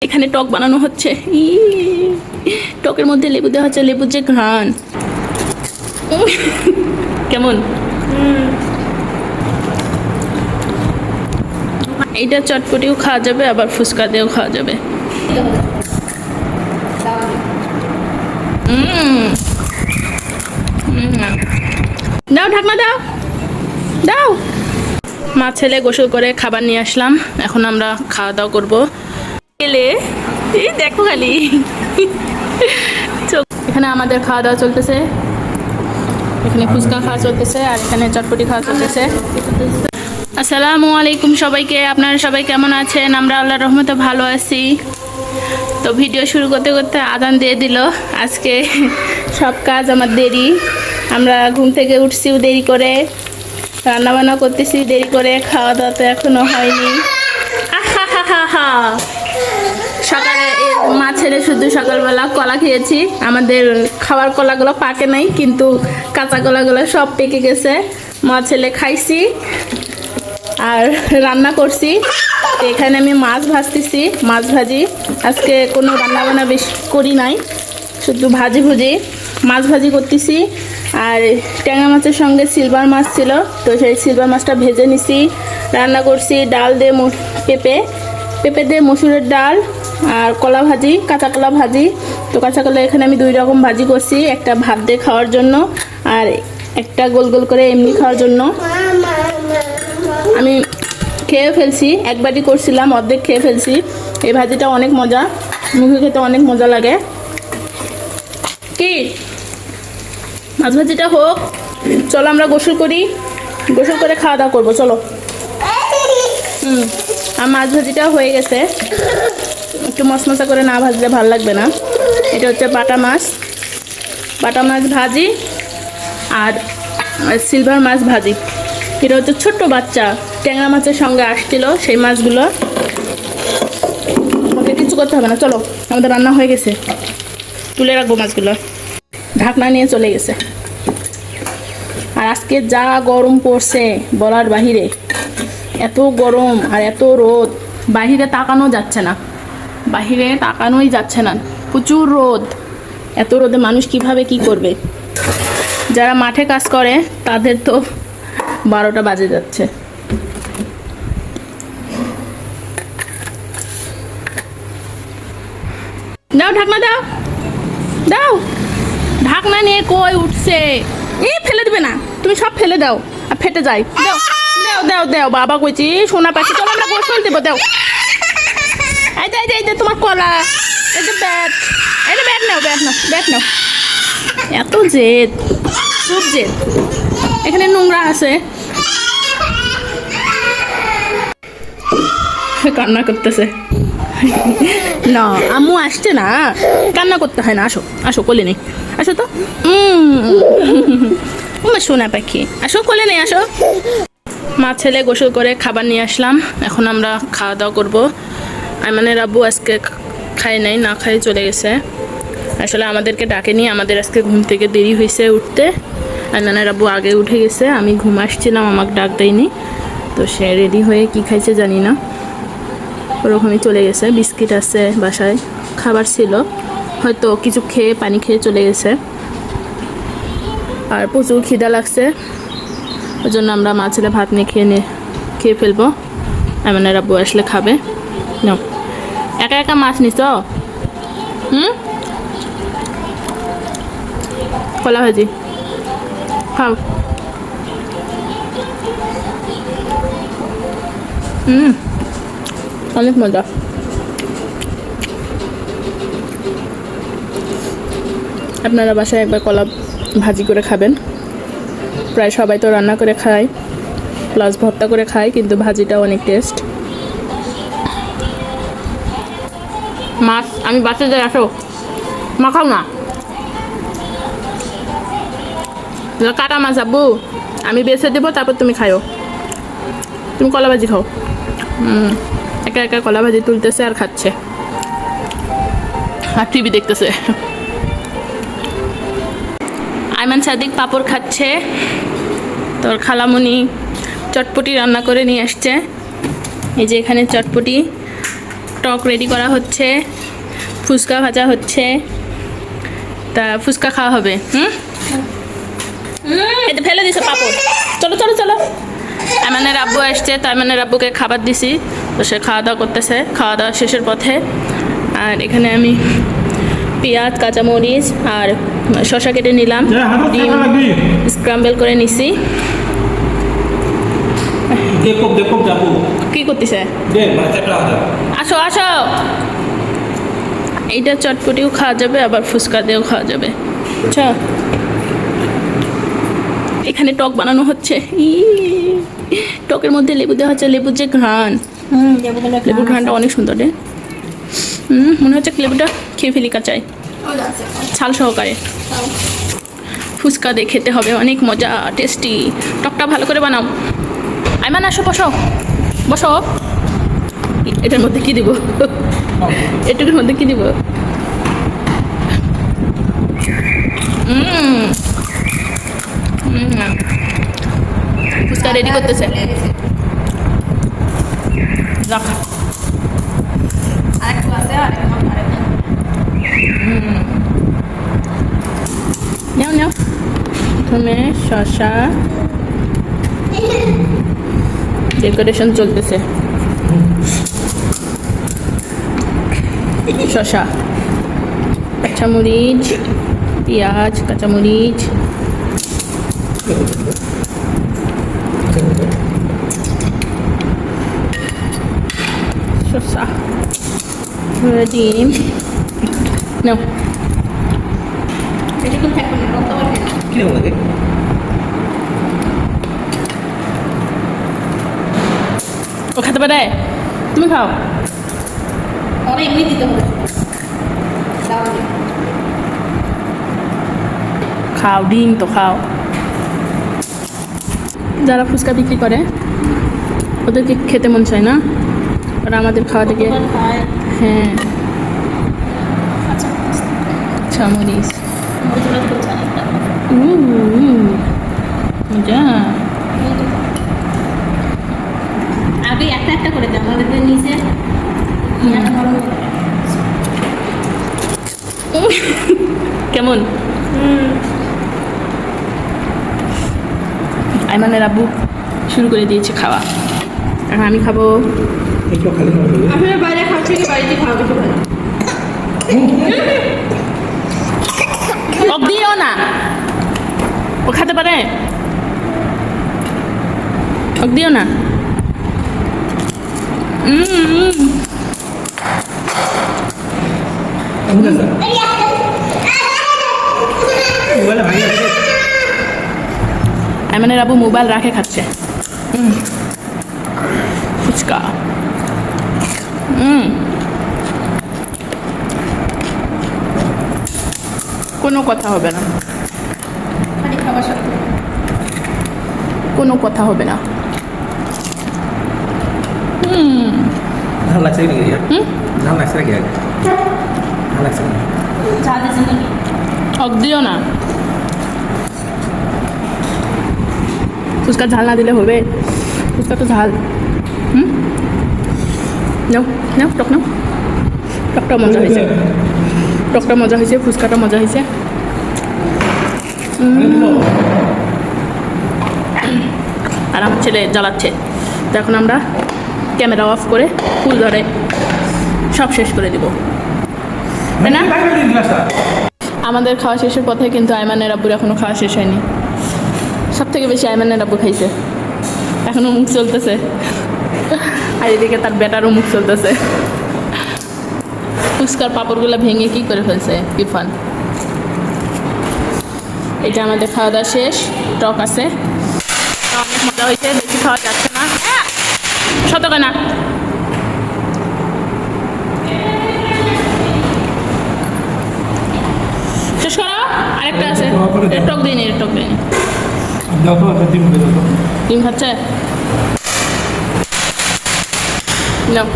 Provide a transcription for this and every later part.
এখানে টক বানানো হচ্ছে। টকের মধ্যে লেবু দেওয়া হচ্ছে, লেবুর যে ঘ্রাণ কেমন। এইটা চটপটিও খাওয়া যাবে, আবার ফুচকা দিয়েও খাওয়া যাবে। দাও ঢাকনা দাও দাও। মা ছেলে গোসল করে খাবার নিয়ে আসলাম, এখন আমরা খাওয়া দাওয়া করবো। এলে এই দেখো খালি এখানে আমাদের খাওয়া দাওয়া চলতেছে, এখানে ফুচকা খাওয়া চলতেছে, আর এখানে চটপটি খাওয়া চলতেছে। আসসালামু আলাইকুম সবাইকে, আপনারা সবাই কেমন আছেন? আমরা আল্লাহর রহমতে ভালো আছি। তো ভিডিও শুরু করতে করতে আজান দিয়ে দিল। আজকে সব কাজ আমার দেরি, আমরা ঘুম থেকে উঠছিও দেরি করে, রান্নাবান্না করতেছি দেরি করে, খাওয়া দাওয়া তো এখনো হয়নি। সকালে মা ছেলে শুধু সকালবেলা কলা খেয়েছি, আমাদের খাওয়ার কলাগুলো পাকে নাই, কিন্তু কাঁচা কলাগুলো সব পেকে গেছে। মা ছেলে খাইছি আর রান্না করছি। এখানে আমি মাছ ভাজতেছি, মাছ ভাজি। আজকে কোনো রান্নাবান্না বেশি করি নাই, শুধু ভাজি ভুজি মাছ ভাজি করতেছি। আর ট্যাংরা মাছের সঙ্গে সিলভার মাছ ছিল, তো সেই সিলভার মাছটা ভেজে নিছি, রান্না করছি। ডাল দিয়ে পেঁপে দিয়ে মসুরের ডাল, আর কলা ভাজি, কাঁচা কলা ভাজি। তো কাঁচা কলা এখানে আমি 2 রকম ভাজি করছি, একটা ভাত দিয়ে খাওয়ার জন্য আর একটা গোল গোল করে এমনি খাওয়ার জন্য। আমি খেয়ে ফেলছি, এক বাটি করছিলাম, অর্ধেক খেয়ে ফেলছি। এই ভাজিটা অনেক মজা, মুখে খেতে অনেক মজা লাগে। কি মাছ ভাজিটা হোক, চলো আমরা গোসল করি, গোসল করে খাওয়া দাওয়া করবো, চলো। আর মাছ ভাজিটা হয়ে গেছে, একটু মশমশা করে না ভাজলে ভালো লাগবে না। এটা হচ্ছে বাটা মাছ ভাজি আর সিলভার মাছ ভাজি। এটা হচ্ছে ছোট্ট বাচ্চা ট্যাংরা মাছের সঙ্গে আসছিল, সেই মাছগুলো। আমাকে কিছু করতে হবে না, চলো আমাদের রান্না হয়ে গেছে, তুলে রাখবো মাছগুলো। ঢাকনা নিয়ে চলে গেছে। আর আজকে যা গরম পড়ছে বলার বাহিরে, এত গরম আর এত রোদ, বাহিরে তাকানোই যাচ্ছে না, প্রচুর রোদ। এত রোদে মানুষ কিভাবে কি করবে? যারা মাঠে কাজ করে তাদের তো 12টা বাজে যাচ্ছে। দাও ঢাকনা দাও দাও। ঢাকনা নিয়ে কই উঠছে, এই ফেলে দিবে না, তুমি সব ফেলে দাও আর ফেটে যায়। দাও দাও দাও দাও, বাবা কইছি সোনা পাখি, চলো আমরা গোসল দেবো। দাও এই যে তোমার কলা, এই যে ব্যাট নাও। এত জেদ, খুব জেদ। এখানে নোংরা আছে, কান্না করতেছে। না আম্মু আসছে না, কান্না করতে হয় না। আসো আসো, কোলে নেই, আসো তো। সোনা পাখি, আসো কোলে নেই, আসো। মা ছেলে গোসল করে খাবার নিয়ে আসলাম, এখন আমরা খাওয়া দাওয়া করবো। আইমানের আব্বু আজকে খায় নাই, না খাই চলে গেছে। আসলে আমাদেরকে ডাকেনি, আমাদের আজকে ঘুম থেকে দেরি হয়েছে উঠতে। আইমানের আব্বু আগে উঠে গেছে, আমি ঘুম আসছিলাম, আমাকে ডাক দেয়নি। তো সে রেডি হয়ে কি খাইছে জানি না, ওরকমই চলে গেছে। বিস্কিট আছে বাসায়, খাবার ছিল, হয়তো কিছু খেয়ে পানি খেয়ে চলে গেছে। আর প্রচুর খিদা লাগছে, ওই জন্য আমরা মা ছেলে ভাত নিয়ে খেয়ে ফেলবো। আইমানের আব্বু আসলে খাবে। নাও, একা একা মাছ নিছ? কলা ভাজি খাও। অনেক মজা। আপনারা বাসায় একবার কলা ভাজি করে খাবেন। প্রায় সবাই তো রান্না করে খায়, প্লাস ভর্তা করে খায়, কিন্তু ভাজিটা অনেক টেস্ট। মাছ আমি বাচ্চাদের, আসো মাখাও না, কাটা মাছ আব্বু আমি বেছে দেবো, তারপর তুমি খাও। তুমি কলা ভাজি খাও। একা একা কলা ভাজি তুলতেছে আর খাচ্ছে, আর টিভি দেখতেছে। আইমান সাদিক পাপড় খাচ্ছে, তোর খালামণি চটপটি রান্না করে নিয়ে আসছে। এই যে এখানে চটপটি, টক রেডি করা হচ্ছে, ফুচকা ভাজা হচ্ছে, তা ফুচকা খাওয়া হবে। এটা ফেলে দিছে পাপড়। চলো চলো চলো। আইমানের আব্বু আসছে, তো আইমানের আব্বুকে খাবার দিছি, তো সে খাওয়া দাওয়া করতেছে, খাওয়া দাওয়া শেষের পথে। আর এখানে আমি পেঁয়াজ, কাঁচামরিচ আর শসা কেটে নিলাম, ডিম স্ক্রাম্বল করে নিছি। কি করতেছে? আসো আসো। এইটা চটপটিও খাওয়া যাবে, আবার ফুচকা দিয়েও খাওয়া যাবে। আচ্ছা, এখানে টক বানানো হচ্ছে। টকের মধ্যে লেবু দেওয়া হচ্ছে, লেবুর যে ঘ্রাণ, লেবুর ঘ্রাণটা অনেক সুন্দর রে। মনে হচ্ছে লেবুটা খেয়ে ফেলি কাঁচায়, ছাল সহকারে। ফুচকা দিয়ে খেতে হবে, অনেক মজা, টেস্টি। টকটা ভালো করে বানাও। আইমান আসো, বসো বসো। এটার মধ্যে কি দিব? এটুকুর মধ্যে কি দিব? ফুচকা রেডি করতেছে। রাখ। নাও নাও। প্রথমে শসা, ডেকোরেশন চলতেছে। শসা, কাঁচামরিচ, পেঁয়াজ, কাঁচামরিচ, শসা, ডিম। নাও। ও খেতে পারে? তুমি খাও। এমনি দিতে হবে। খাও, ডিম তো খাও। যারা ফুচকা বিক্রি করে ওদেরকে খেতে মন চায় না, আর আমাদের খাওয়া থেকে। হ্যাঁ, চামরিচ, মজা। আগে একটা একটা করে দাও, আমাদের নিচে কেমন? আইমানের আব্বু শুরু করে দিয়েছে খাওয়া, এখন আমি খাবো। বাইরে খাচ্ছি, বাড়িতে খাওয়া বেশি ভালো। দিও না, ও খেতে পারে। দিও না। আইমানের আব্বু মোবাইল রাখে খাচ্ছে ফুচকা। কোনো কথা হবে না, কোনো কথা হবে না। দিও না, ফুচকা ঝাল না দিলে হবে? ফুচকা তো ঝাল। নাও নাও, টক নাও। টকটা মজা হয়েছে, টকটা মজা হয়েছে, ফুচকাটা মজা হয়েছে। আর আমার ছেলে জ্বালাচ্ছে, তো এখন আমরা ক্যামেরা অফ করে ফুল ধরে সব শেষ করে দিব, তাই না? আমাদের খাওয়া শেষের পথে, কিন্তু আইমানের আব্বুর এখনো খাওয়া শেষ হয়নি। সব থেকে বেশি আইমানের আব্বু খাইছে, এখনো মুখ চলতেছে। আর এদিকে তার বেটারও মুখ চলতেছে। ফুচকার পাপড়গুলো ভেঙে কি করে ফেলছে ইরফান। এটা আমাদের খাওয়া দাওয়া শেষ, টক আছে, অনেক মজা হয়েছে, বেশি খাওয়া যাচ্ছে না। শতকা না, শেষ করো। আরেকটা আছে, টক দিন, টক দিন। ডিম খাচ্ছে? নাও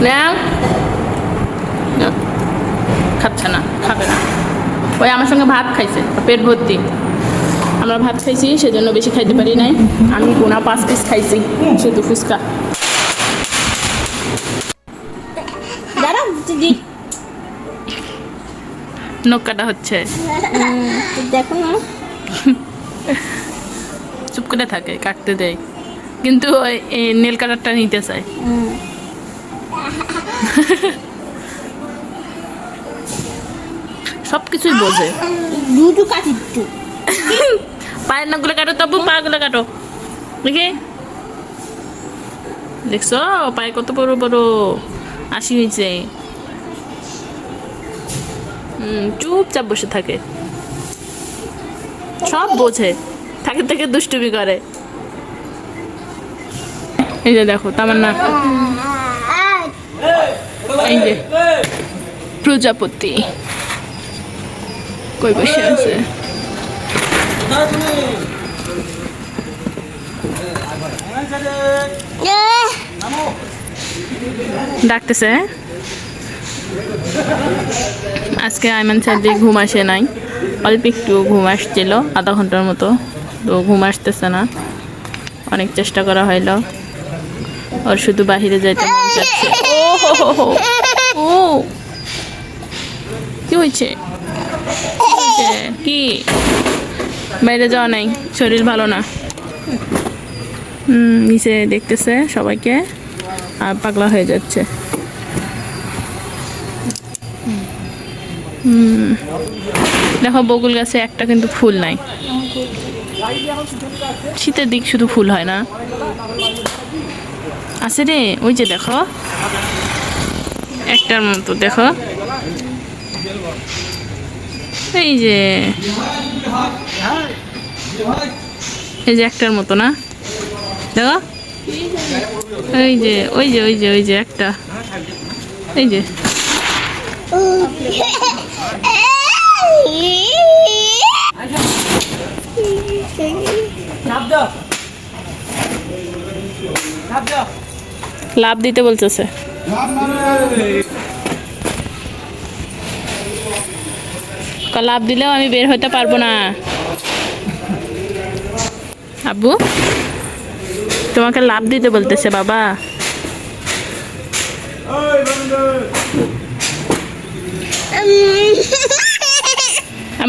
নাও, খাচ্ছে না, খাবে না। ওই আমার সঙ্গে ভাত খাইছে, পেট ভর্তি। আমরা ভাত খাইছি, সেজন্য বেশি খাইতে পারি নাই। আমি গোনা 5 পিস খাইছি শুধু ফুচকা। নখ কাটা হচ্ছে। দেখো না, চুপ করে থাকে, কাটতে দেয়, কিন্তু এই নেল কাটারটা নিতে চায়। সব কিছুই বোঝে। দুটো কাটি একটু। পায়ের নখগুলো কাটো, তবু পা গুলো কাটো। দেখে দেখছো পায়ে কত বড় বড় আশি হয়েছে। চুপচাপ বসে থাকে, সব বোঝে, থাকে থেকে দুষ্টুমি করে। এই যে দেখো তামান্না, এই যে প্রজাপতি কই বসে আছে। ডাকতেছে। আজকে আইমান স্যারজি ঘুম আসে নাই, অল্প একটু ঘুম আসছিল, আধা ঘন্টার মতো, তো ঘুম আসতেছে না। অনেক চেষ্টা করা হইল, ওর শুধু বাহিরে যাইতে মন চাচ্ছে। ও কি হয়েছে? কি বাইরে যাওয়া নাই, শরীর ভালো না। নিচে দেখতেছে সবাইকে আর পাগলা হয়ে যাচ্ছে। দেখো বকুল গাছে একটা কিন্তু ফুল নাই। শীতের দিক শুধু ফুল হয় না, আছে রে, ওই যে দেখো একটার মতো, দেখো এই যে একটার মতো না, দেখো ওই যে ওই যে ওই যে ওই যে একটা, এই যে লাভ দিতে বলতেছে। লাভ দিলেও আমি বের হইতে পারবো না। আব্বু তোমাকে লাভ দিতে বলতেছে বাবা।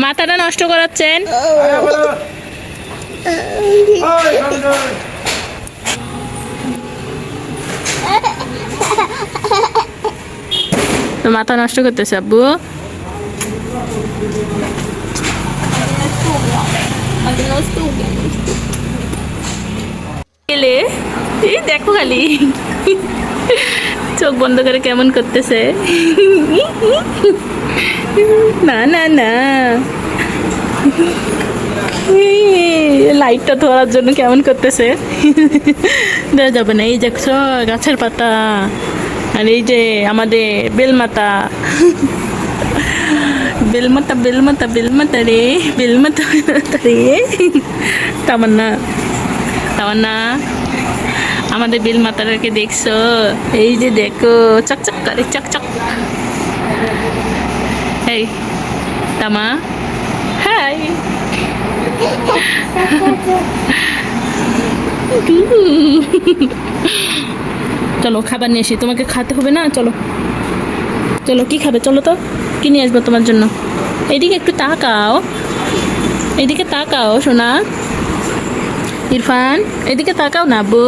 মাথাটা নষ্ট করাচ্ছেন। তো মাথা নষ্ট করতেছে আব্বু। দেখো খালি চোখ বন্ধ করে কেমন করতেছে। না না না, লাইটটা ধরার জন্য কেমন করতেছে। দেওয়া যাবে না। এই দেখছো গাছের পাতা, আর এই যে আমাদের বেলমাতা, বেলমাতা বেলমাতা বেলমাতা রে, বেলমাতা রে। তামান্না তামান্না আমাদের বেলমাতাকে দেখছো? এই যে দেখো চকচক করে, চকচক। এই তামা, হাই। চলো খাবার নিয়ে এসি, তোমাকে খেতে হবে না? চলো চলো, কি খাবে? চলো তো, কি নিয়ে আসবো তোমার জন্য। এদিকে একটু তাকাও, এদিকে তাকাও সোনা। ইরফান এদিকে তাকাও না আব্বু।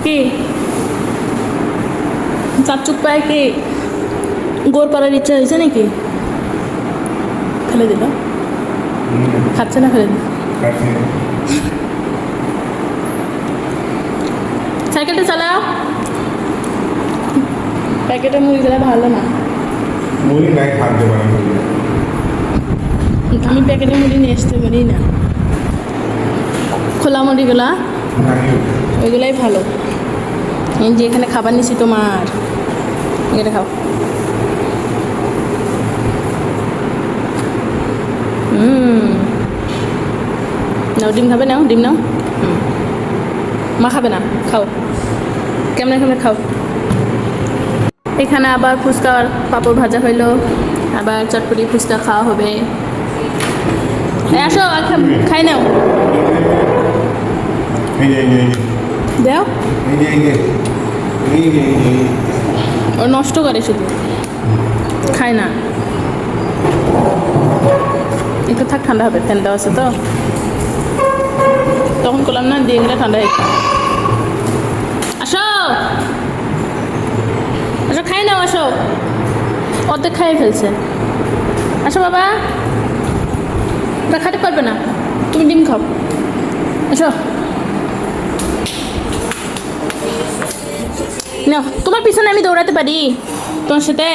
কি চাপচুপ পায় কি গোর পাড়ার ইচ্ছা হয়েছে নাকি? ফেলে দিল, খাচ্ছে না, ফেলে দিল। সাইকেলটা চালাও। প্যাকেটের মুড়িগুলো ভালো না, মুড়ি নাই খাদ্য বানানো। আমি প্যাকেটের মুড়ি নিয়ে আসতে পারি না, খোলা মুড়িগুলা ওইগুলাই ভালো। এই যে এখানে খাবার নিছি তোমার, এটা খাও। নাও ডিম খাবে, নাও ডিম নাও। মা খাবে না, খাও, কেমন কেমন খাও। এখানে আবার ফুচকা পাঁপড় ভাজা হইলো, আবার চটপটি ফুচকা খাওয়া হবে। আসো খাই নাও, দাও। নষ্ট করে শুধু, খায় না। একটু থাক, ঠান্ডা হবে, ফ্যান দেওয়া আছে তো। তখন করলাম না, দিনটা ঠান্ডা হয়ে আসো আসো, খাই নাও, আসো। অর্ধেক খাইয়ে ফেলছে। আসো বাবা, ওটা খাতে পারবে না, তুমি ডিম খাও। আসো না, তোমার পিছনে আমি দৌড়াতে পারি তোমার সাথে।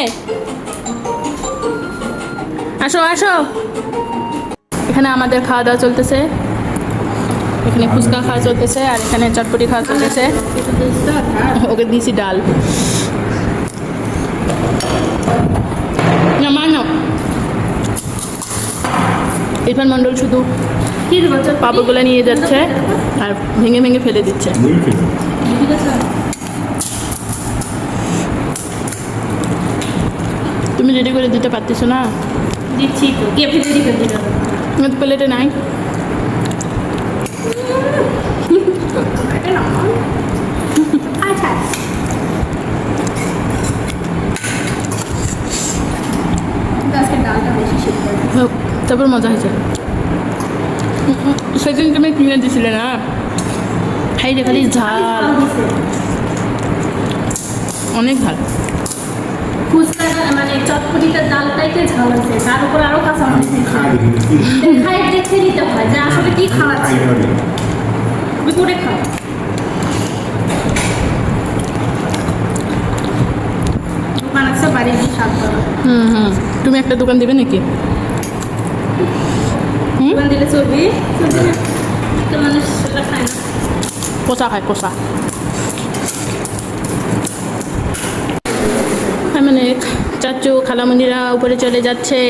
আসো আসো। এখানে আমাদের খাওয়া দাওয়া চলতেছে, এখানে ফুচকা খাওয়া চলতেছে, আর এখানে চটপটি খাওয়া চলতেছে। ওকে দিয়েছি ডাল। না মা নাও। ইরফান মন্ডল শুধু পাপড়গুলো নিয়ে যাচ্ছে আর ভেঙে ভেঙে ফেলে দিচ্ছে। মুড়ি খেতে তুমি রেডি করে দিতে পারতেছো না? দিচ্ছি তো, কে রেডি করে দিল? আমার তো প্লেটে নাই। আচ্ছা, আজকে ডালটা বেশি সিদ্ধ করে। হোক, তারপর মজা হয়েছে। সেদিন তুমি কিনে দিছিলে না, খাই রে খালি ঝাল, অনেক ঝাল। ফুচকা মানে চটপটিটার ডালটাইতে ঝাল আছে, তার উপর আরো কাঁচা মরিচ দিয়েছে। খাই দেখে নিতে হয় যে আসলে কি খাওয়াচ্ছে। তুমি করে খাও। দোকান আছে, বাড়ি গিয়ে স্বাদ করো। তুমি একটা দোকান দিবে নাকি? দোকান দিলে চলবি? চলবে না, তো মানুষ সেটা খায় না। কষা খায়, কষা। মানে চাচু খালামণিরা উপরে চলে যাচ্ছে,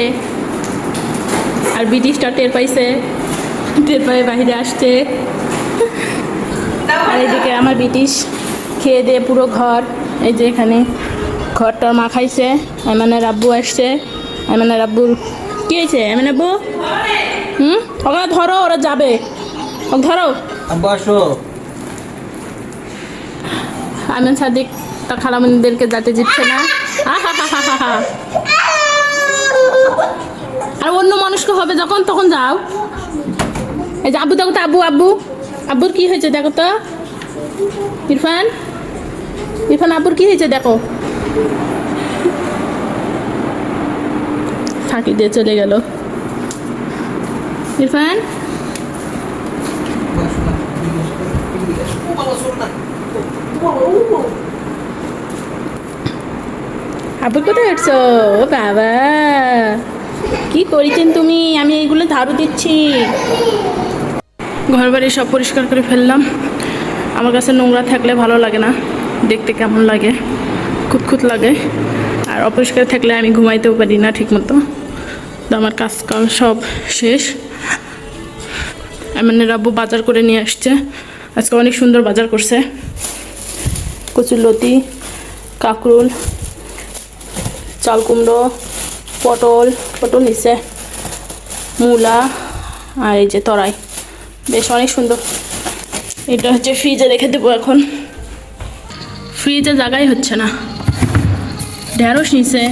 আর ব্রিটিশটা টের পাইছে, টের পায়ে বাহিরে আসছে। আর এইদিকে আমার ব্রিটিশ খেয়ে দিয়ে পুরো ঘর, এই যে এখানে ঘরটা মা খাইছে। আইমানের আব্বু আসছে, আইমানের আব্বুর কি হয়েছে? আইমান আব্বু ওখানে ধরো, ওরা যাবে, ওকে ধরো। আব্বু আসো। আইমান সাদিক তার খালামণিদেরকে যাতে দিচ্ছে না। আহাহাহাহা। আর অন্য মানুষকে হবে যখন, তখন যাও। এই যে আব্বু, দেখো তো, আব্বু আব্বু আব্বুর কি হয়েছে দেখো তো। ইরফান, ইরফান আব্বুর কি হয়েছে দেখো। ফাঁকি দিয়ে চলে গেল ইরফান। আব্বু কোথায় উঠছো? ও বাবা, কি করেছেন তুমি? আমি এইগুলো ঝাড়ু দিচ্ছি। ঘর বাড়ি সব পরিষ্কার করে ফেললাম। আমার কাছে নোংরা থাকলে ভালো লাগে না, দেখতে কেমন লাগে, খুঁতখুত লাগে। আর অপরিষ্কার থাকলে আমি ঘুমাইতেও পারি না ঠিক মতো। তো আমার কাজকাম সব শেষ। আইমানের আব্বু বাজার করে নিয়ে আসছে, আজকে অনেক সুন্দর বাজার করছে। কচুরলতি, কাঁকরোল, চাল কুমড়ো, পটল নিচে, মূলা, আর এই যে তরাই, বেশ অনেক সুন্দর। এটা হচ্ছে ফ্রিজে রেখে দেবো এখন। ফ্রিজে জায়গাই হচ্ছে না। ঢেঁড়স নিচে,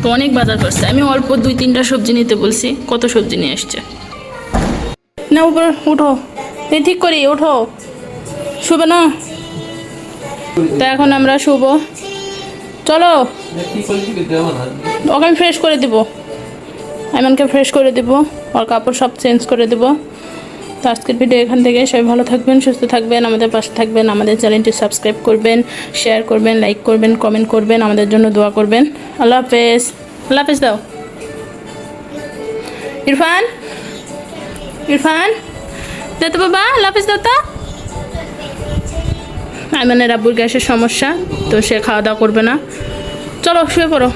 তো অনেক বাজার করছে। আমি অল্প 2-3টা সবজি নিতে বলছি, কত সবজি নিয়ে আসছে। না উপর উঠো, এই ঠিক করি, ওঠো, শুবে না তো। এখন আমরা শুব, চলো। ওকে আমি ফ্রেশ করে দেবো, আইমানকে ফ্রেশ করে দেবো, ওর কাপড় সব চেঞ্জ করে দেবো। তো আজকের ভিডিও এখান থেকে। সবাই ভালো থাকবেন, সুস্থ থাকবেন, আমাদের পাশে থাকবেন, আমাদের চ্যানেলটি সাবস্ক্রাইব করবেন, শেয়ার করবেন, লাইক করবেন, কমেন্ট করবেন, আমাদের জন্য দোয়া করবেন। আল্লাহ হাফেজ। আল্লাহ হাফেজ দাও ইরফান, ইরফান দে তো বাবা, আল্লাহ হাফেজ দাও তো। আইমানের আব্বুর গ্যাসের সমস্যা, তো সে খাওয়া দাওয়া করবে না। চলো শুয়ে পড়ো।